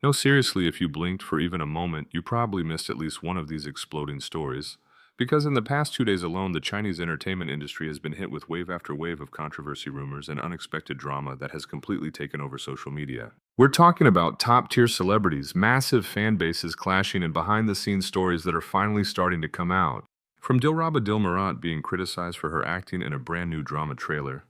No, seriously, if you blinked for even a moment, you probably missed at least one of these exploding stories. Because in the past 2 days alone, the Chinese entertainment industry has been hit with wave after wave of controversy rumors and unexpected drama that has completely taken over social media. We're talking about top tier celebrities, massive fan bases clashing, and behind the scenes stories that are finally starting to come out. From Dilraba Dilmurat being criticized for her acting in a brand new drama trailer,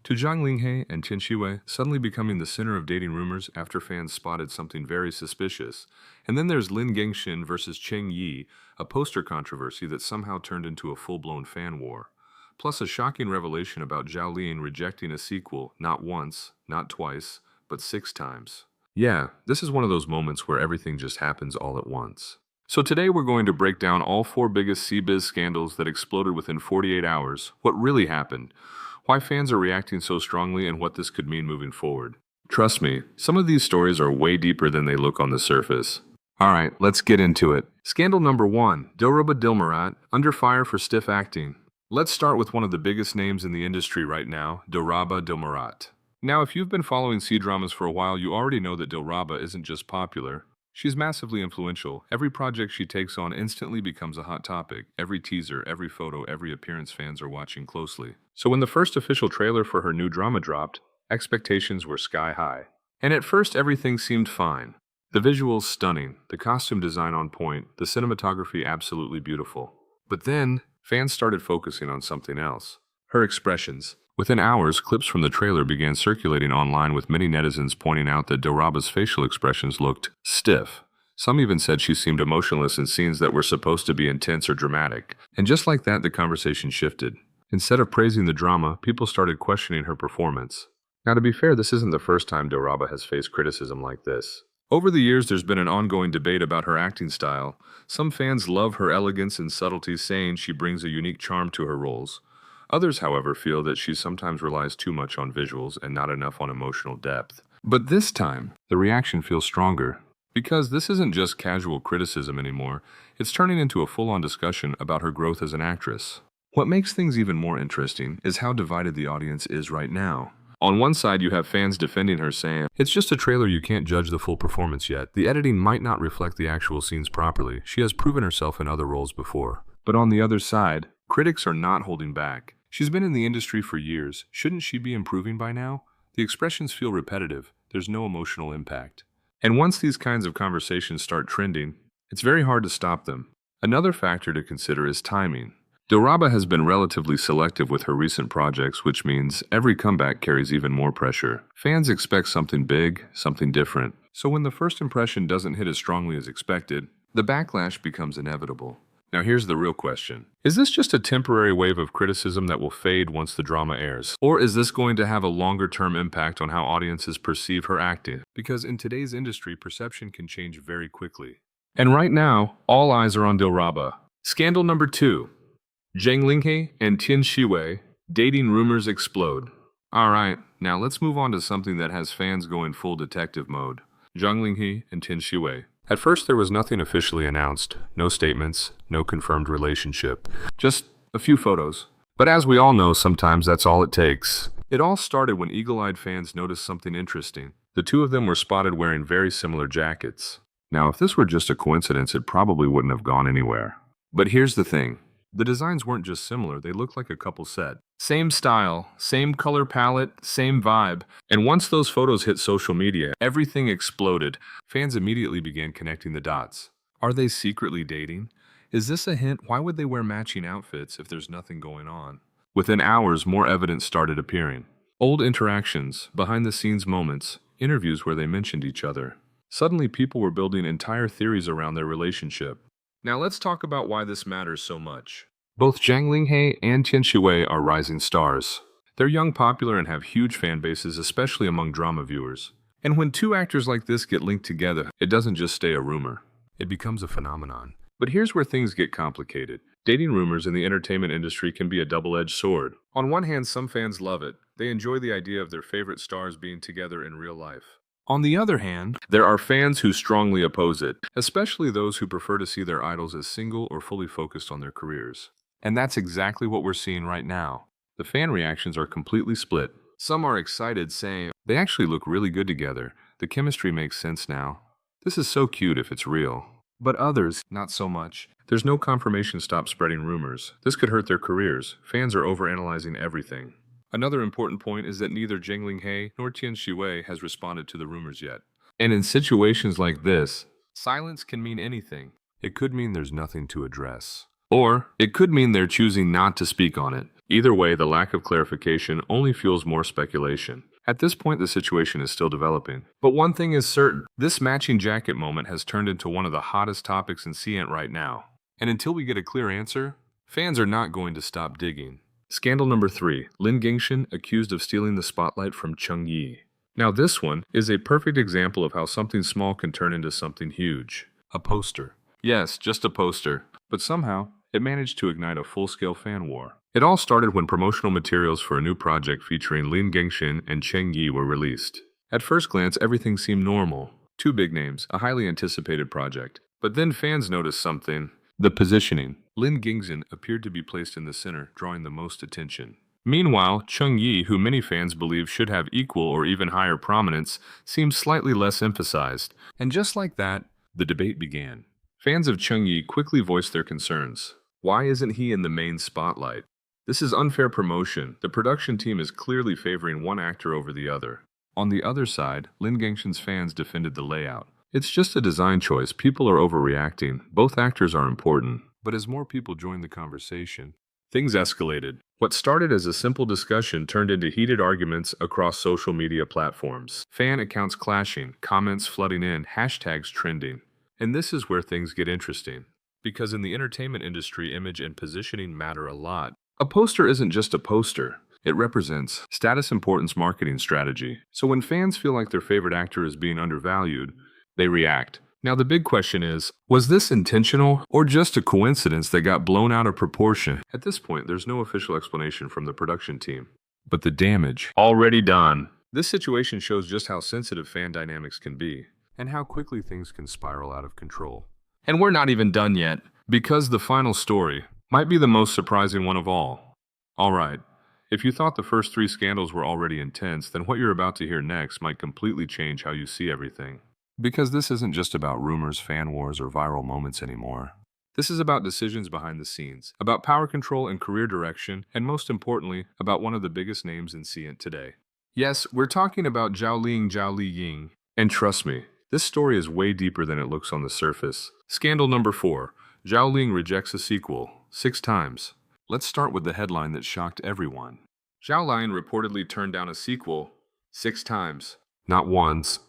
to Zhang Linghe and Tian Shiwei suddenly becoming the center of dating rumors after fans spotted something very suspicious. And then there's Lin Gengxin versus Cheng Yi, a poster controversy that somehow turned into a full-blown fan war. Plus a shocking revelation about Zhao Lian rejecting a sequel not once, not twice, but 6 times. Yeah, this is one of those moments where everything just happens all at once. So today we're going to break down all 4 biggest CBiz scandals that exploded within 48 hours, what really happened, why fans are reacting so strongly, and what this could mean moving forward. Trust me, some of these stories are way deeper than they look on the surface. Alright, let's get into it. Scandal number 1, Dilraba Dilmurat, under fire for stiff acting. Let's start with one of the biggest names in the industry right now, Dilraba Dilmurat. Now, if you've been following C-dramas for a while, you already know that Dilraba isn't just popular. She's massively influential. Every project she takes on instantly becomes a hot topic. Every teaser, every photo, every appearance fans are watching closely. So when the first official trailer for her new drama dropped, expectations were sky high. And at first everything seemed fine. The visuals stunning, the costume design on point, the cinematography absolutely beautiful. But then, fans started focusing on something else. Her expressions. Within hours, clips from the trailer began circulating online with many netizens pointing out that Dilraba's facial expressions looked stiff. Some even said she seemed emotionless in scenes that were supposed to be intense or dramatic. And just like that, the conversation shifted. Instead of praising the drama, people started questioning her performance. Now, to be fair, this isn't the first time Dilraba has faced criticism like this. Over the years, there's been an ongoing debate about her acting style. Some fans love her elegance and subtlety, saying she brings a unique charm to her roles. Others, however, feel that she sometimes relies too much on visuals and not enough on emotional depth. But this time, the reaction feels stronger. Because this isn't just casual criticism anymore, it's turning into a full-on discussion about her growth as an actress. What makes things even more interesting is how divided the audience is right now. On one side, you have fans defending her, saying, "It's just a trailer, you can't judge the full performance yet. The editing might not reflect the actual scenes properly. She has proven herself in other roles before." But on the other side, critics are not holding back. She's been in the industry for years. Shouldn't she be improving by now? The expressions feel repetitive. There's no emotional impact. And once these kinds of conversations start trending, it's very hard to stop them. Another factor to consider is timing. Dilraba has been relatively selective with her recent projects, which means every comeback carries even more pressure. Fans expect something big, something different. So when the first impression doesn't hit as strongly as expected, the backlash becomes inevitable. Now here's the real question. Is this just a temporary wave of criticism that will fade once the drama airs? Or is this going to have a longer-term impact on how audiences perceive her acting? Because in today's industry, perception can change very quickly. And right now, all eyes are on Dilraba. Scandal number 2. Zhang Linghe and Tian Shiwei, dating rumors explode. Alright, now let's move on to something that has fans going full detective mode. Zhang Linghe and Tian Shiwei. At first, there was nothing officially announced, no statements, no confirmed relationship, just a few photos. But as we all know, sometimes that's all it takes. It all started when eagle-eyed fans noticed something interesting. The two of them were spotted wearing very similar jackets. Now, if this were just a coincidence, it probably wouldn't have gone anywhere. But here's the thing. The designs weren't just similar, they looked like a couple set. Same style, same color palette, same vibe. And once those photos hit social media, everything exploded. Fans immediately began connecting the dots. Are they secretly dating? Is this a hint? Why would they wear matching outfits if there's nothing going on? Within hours, more evidence started appearing. Old interactions, behind-the-scenes moments, interviews where they mentioned each other. Suddenly, people were building entire theories around their relationship. Now let's talk about why this matters so much. Both Zhang Linghe and Tian Shiwei are rising stars. They're young, popular, and have huge fan bases, especially among drama viewers. And when two actors like this get linked together, it doesn't just stay a rumor. It becomes a phenomenon. But here's where things get complicated. Dating rumors in the entertainment industry can be a double-edged sword. On one hand, some fans love it. They enjoy the idea of their favorite stars being together in real life. On the other hand, there are fans who strongly oppose it, especially those who prefer to see their idols as single or fully focused on their careers. And that's exactly what we're seeing right now. The fan reactions are completely split. Some are excited, saying, "They actually look really good together. The chemistry makes sense now." This is so cute if it's real. But others, not so much. There's no confirmation. Stop spreading rumors. This could hurt their careers. Fans are overanalyzing everything. Another important point is that neither Zheng Linghe nor Tian Shiwei has responded to the rumors yet. And in situations like this, silence can mean anything. It could mean there's nothing to address. Or it could mean they're choosing not to speak on it. Either way, the lack of clarification only fuels more speculation. At this point, the situation is still developing. But one thing is certain, this matching jacket moment has turned into one of the hottest topics in CN right now. And until we get a clear answer, fans are not going to stop digging. Scandal number 3, Lin Gingshan accused of stealing the spotlight from Cheng Yi. Now this one is a perfect example of how something small can turn into something huge. A poster. Yes, just a poster. But somehow, it managed to ignite a full-scale fan war. It all started when promotional materials for a new project featuring Lin Gingshan and Cheng Yi were released. At first glance, everything seemed normal. 2 big names, a highly anticipated project. But then fans noticed something. The positioning. Lin Gingshan appeared to be placed in the center, drawing the most attention. Meanwhile, Cheng Yi, who many fans believe should have equal or even higher prominence, seemed slightly less emphasized. And just like that, the debate began. Fans of Cheng Yi quickly voiced their concerns. Why isn't he in the main spotlight? This is unfair promotion. The production team is clearly favoring one actor over the other. On the other side, Lin Gingshan's fans defended the layout. It's just a design choice. People are overreacting. Both actors are important. But as more people joined the conversation, things escalated. What started as a simple discussion turned into heated arguments across social media platforms. Fan accounts clashing, comments flooding in, hashtags trending. And this is where things get interesting. Because in the entertainment industry, image and positioning matter a lot. A poster isn't just a poster. It represents status, importance, marketing strategy. So when fans feel like their favorite actor is being undervalued, they react. Now the big question is, was this intentional or just a coincidence that got blown out of proportion? At this point, there's no official explanation from the production team. But the damage already done. This situation shows just how sensitive fan dynamics can be, and how quickly things can spiral out of control. And we're not even done yet, because the final story might be the most surprising one of all. Alright, if you thought the first 3 scandals were already intense, then what you're about to hear next might completely change how you see everything. Because this isn't just about rumors, fan wars, or viral moments anymore. This is about decisions behind the scenes, about power control and career direction, and most importantly, about one of the biggest names in CN today. Yes, we're talking about Zhao Liying. And trust me, this story is way deeper than it looks on the surface. Scandal number 4. Zhao Ling rejects a sequel 6 times. Let's start with the headline that shocked everyone. Zhao Lian reportedly turned down a sequel 6 times. Not once,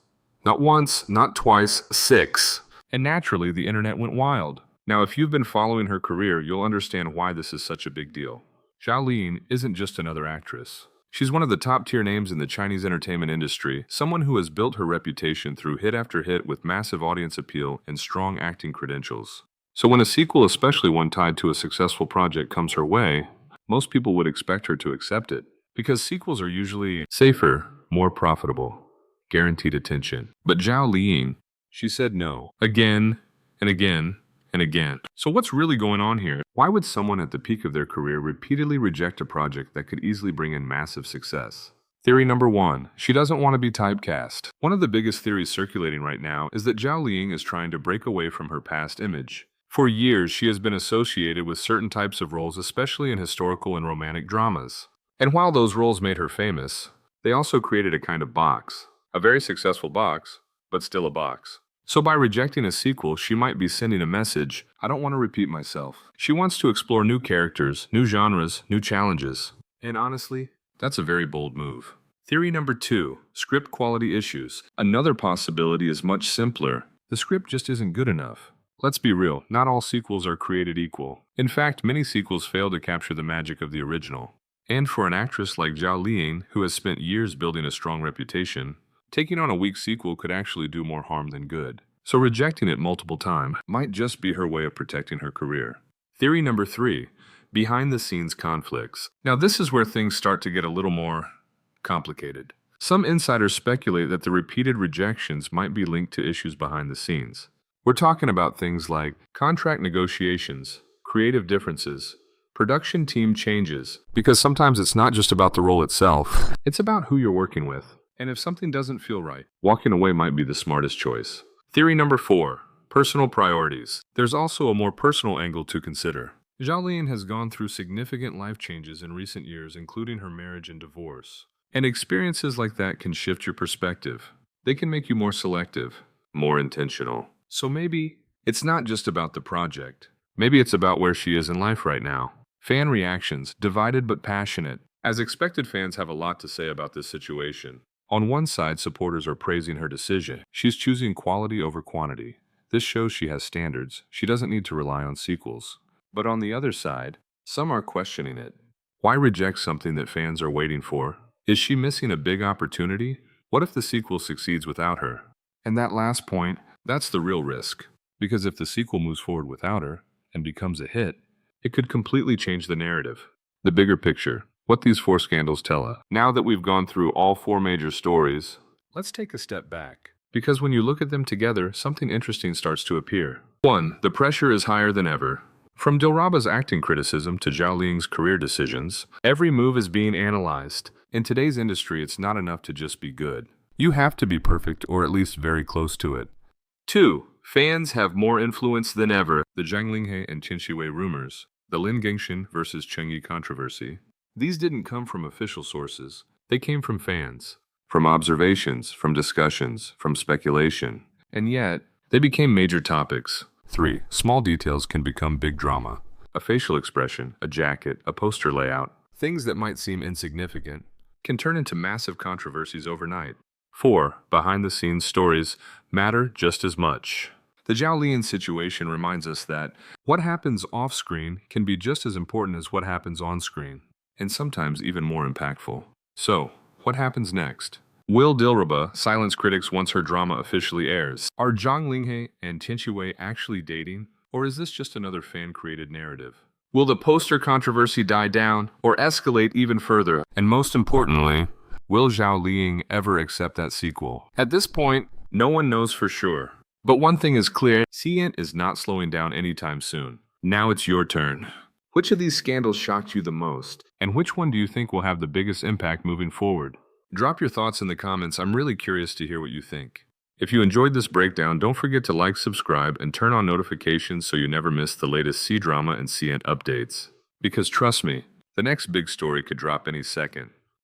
not twice, 6. And naturally, the internet went wild. Now, if you've been following her career, you'll understand why this is such a big deal. Zhao Lian isn't just another actress. She's one of the top-tier names in the Chinese entertainment industry, someone who has built her reputation through hit after hit with massive audience appeal and strong acting credentials. So when a sequel, especially one tied to a successful project, comes her way, most people would expect her to accept it. Because sequels are usually safer, more profitable, guaranteed attention. But Zhao Liying, she said no, again and again and again. So what's really going on here? Why would someone at the peak of their career repeatedly reject a project that could easily bring in massive success? Theory number 1, she doesn't want to be typecast. One of the biggest theories circulating right now is that Zhao Liying is trying to break away from her past image. For years, she has been associated with certain types of roles, especially in historical and romantic dramas. And while those roles made her famous, they also created a kind of box. A very successful box, but still a box. So by rejecting a sequel, she might be sending a message: I don't want to repeat myself. She wants to explore new characters, new genres, new challenges. And honestly, that's a very bold move. Theory number 2, script quality issues. Another possibility is much simpler. The script just isn't good enough. Let's be real, not all sequels are created equal. In fact, many sequels fail to capture the magic of the original. And for an actress like Zhao Liying, who has spent years building a strong reputation, taking on a weak sequel could actually do more harm than good. So rejecting it multiple times might just be her way of protecting her career. Theory number 3, behind-the-scenes conflicts. Now this is where things start to get a little more complicated. Some insiders speculate that the repeated rejections might be linked to issues behind the scenes. We're talking about things like contract negotiations, creative differences, production team changes, because sometimes it's not just about the role itself, it's about who you're working with. And if something doesn't feel right, walking away might be the smartest choice. Theory number 4. Personal priorities. There's also a more personal angle to consider. Zhao Lian has gone through significant life changes in recent years, including her marriage and divorce. And experiences like that can shift your perspective. They can make you more selective, more intentional. So maybe it's not just about the project. Maybe it's about where she is in life right now. Fan reactions, divided but passionate. As expected, fans have a lot to say about this situation. On one side, supporters are praising her decision. She's choosing quality over quantity. This shows she has standards. She doesn't need to rely on sequels. But on the other side, some are questioning it. Why reject something that fans are waiting for? Is she missing a big opportunity? What if the sequel succeeds without her? And that last point, that's the real risk. Because if the sequel moves forward without her and becomes a hit, it could completely change the narrative. The bigger picture, what these 4 scandals tell us. Now that we've gone through all 4 major stories, let's take a step back. Because when you look at them together, something interesting starts to appear. 1. The pressure is higher than ever. From Dilraba's acting criticism to Zhao Ling's career decisions, every move is being analyzed. In today's industry, it's not enough to just be good. You have to be perfect, or at least very close to it. 2. Fans have more influence than ever. The Zhang Linghe and Qin Shiwei rumors, the Lin Gengxian versus Cheng Yi controversy. These didn't come from official sources. They came from fans, from observations, from discussions, from speculation. And yet, they became major topics. 3. Small details can become big drama. A facial expression, a jacket, a poster layout, things that might seem insignificant, can turn into massive controversies overnight. 4. Behind-the-scenes stories matter just as much. The Zhao Lian situation reminds us that what happens off-screen can be just as important as what happens on-screen, and sometimes even more impactful. So, what happens next? Will Dilraba silence critics once her drama officially airs? Are Zhang Linghe and Tian Shiwei actually dating, or is this just another fan-created narrative? Will the poster controversy die down, or escalate even further? And most importantly, will Zhao Liang ever accept that sequel? At this point, no one knows for sure. But one thing is clear, CN is not slowing down anytime soon. Now it's your turn. Which of these scandals shocked you the most? And which one do you think will have the biggest impact moving forward? Drop your thoughts in the comments. I'm really curious to hear what you think. If you enjoyed this breakdown, don't forget to like, subscribe, and turn on notifications so you never miss the latest C-Drama and CN updates. Because trust me, the next big story could drop any second.